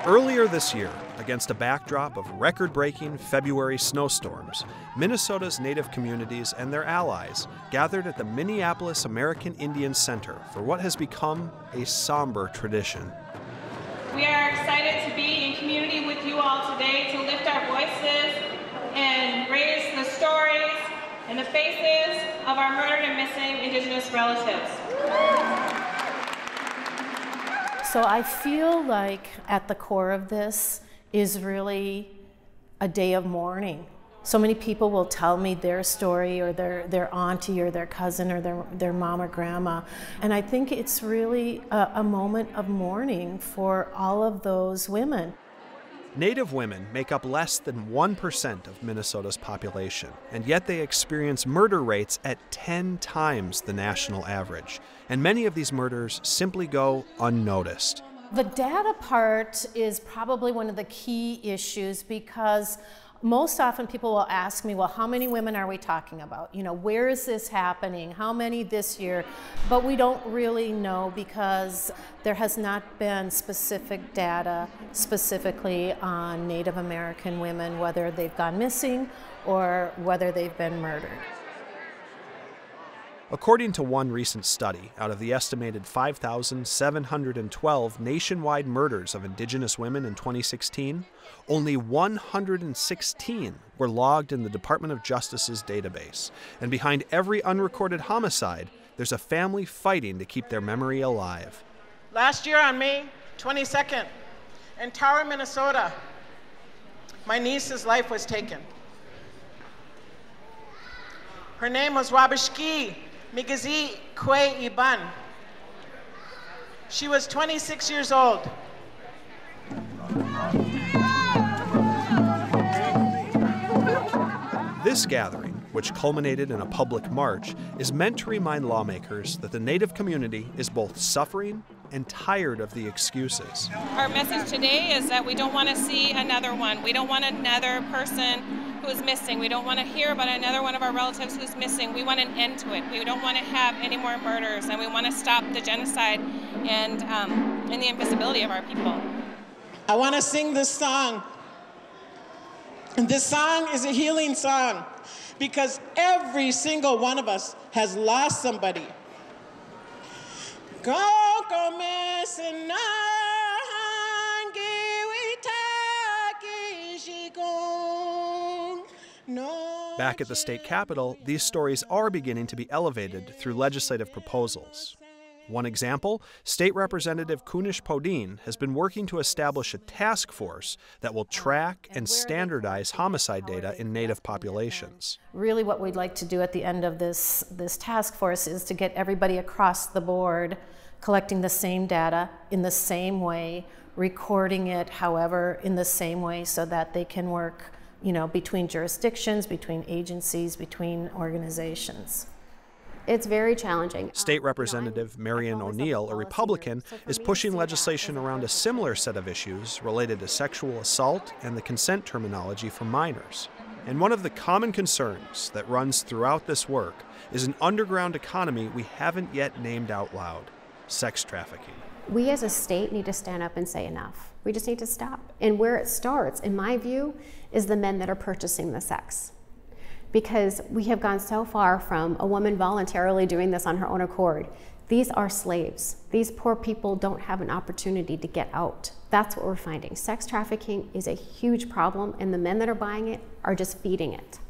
Earlier this year, against a backdrop of record-breaking February snowstorms, Minnesota's Native communities and their allies gathered at the Minneapolis American Indian Center for what has become a somber tradition. We are excited to be in community with you all today to lift our voices and raise the stories and the faces of our murdered and missing Indigenous relatives. So I feel like at the core of this is really a day of mourning. So many people will tell me their story or their auntie or their cousin or their mom or grandma. And I think it's really a moment of mourning for all of those women. Native women make up less than 1% of Minnesota's population, and yet they experience murder rates at 10 times the national average. And many of these murders simply go unnoticed. The data part is probably one of the key issues because most often people will ask me, well, how many women are we talking about? You know, where is this happening? How many this year? But we don't really know because there has not been specific data specifically on Native American women, whether they've gone missing or whether they've been murdered. According to one recent study, out of the estimated 5,712 nationwide murders of Indigenous women in 2016, only 116 were logged in the Department of Justice's database. And behind every unrecorded homicide, there's a family fighting to keep their memory alive. Last year on May 22nd, in Tower, Minnesota, my niece's life was taken. Her name was Wabashki Migazi Kwe Iban. She was 26 years old. This gathering, which culminated in a public march, is meant to remind lawmakers that the Native community is both suffering and tired of the excuses. Our message today is that we don't want to see another one. We don't want another person who's missing. We don't want to hear about another one of our relatives who's missing. We want an end to it. We don't want to have any more murders, and we want to stop the genocide and the invisibility of our people. I want to sing this song. And this song is a healing song because every single one of us has lost somebody. Back at the state capitol, these stories are beginning to be elevated through legislative proposals. One example, State Representative Kunish Podine has been working to establish a task force that will track and standardize homicide data in Native populations. Really what we'd like to do at the end of this task force is to get everybody across the board collecting the same data in the same way, recording it, however, in the same way so that they can work, you know, between jurisdictions, between agencies, between organizations. It's very challenging. State Representative Marion O'Neill, a Republican, is pushing legislation around a similar set of issues related to sexual assault and the consent terminology for minors. And one of the common concerns that runs throughout this work is an underground economy we haven't yet named out loud: sex trafficking. We as a state need to stand up and say enough. We just need to stop. And where it starts, in my view, is the men that are purchasing the sex. Because we have gone so far from a woman voluntarily doing this on her own accord. These are slaves. These poor people don't have an opportunity to get out. That's what we're finding. Sex trafficking is a huge problem, and the men that are buying it are just feeding it.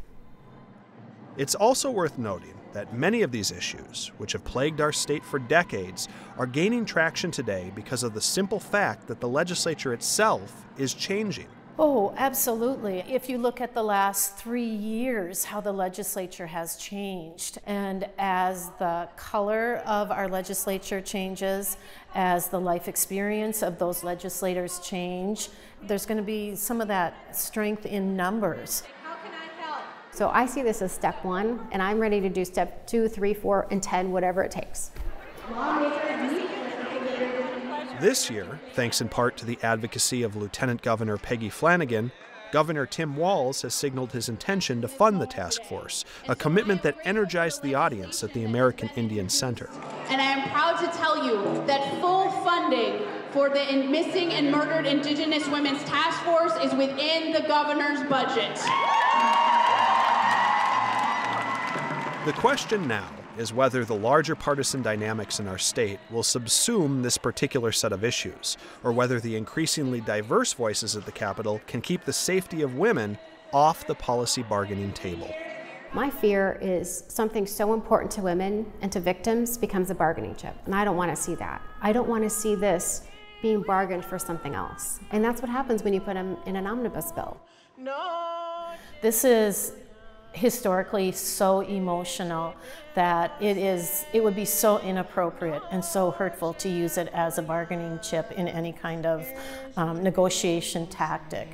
It's also worth noting that many of these issues, which have plagued our state for decades, are gaining traction today because of the simple fact that the legislature itself is changing. Oh, absolutely. If you look at the last 3 years, how the legislature has changed, and as the color of our legislature changes, as the life experience of those legislators change, there's going to be some of that strength in numbers. How can I help? So I see this as step 1, and I'm ready to do step 2, 3, 4, and 10, whatever it takes. This year, thanks in part to the advocacy of Lieutenant Governor Peggy Flanagan, Governor Tim Walz has signaled his intention to fund the task force, a commitment that energized the audience at the American Indian Center. And I am proud to tell you that full funding for the Missing and Murdered Indigenous Women's Task Force is within the governor's budget. The question now is whether the larger partisan dynamics in our state will subsume this particular set of issues, or whether the increasingly diverse voices at the Capitol can keep the safety of women off the policy bargaining table. My fear is something so important to women and to victims becomes a bargaining chip, and I don't want to see that. I don't want to see this being bargained for something else. And that's what happens when you put them in an omnibus bill. No. This is historically so emotional that it would be so inappropriate and so hurtful to use it as a bargaining chip in any kind of negotiation tactic.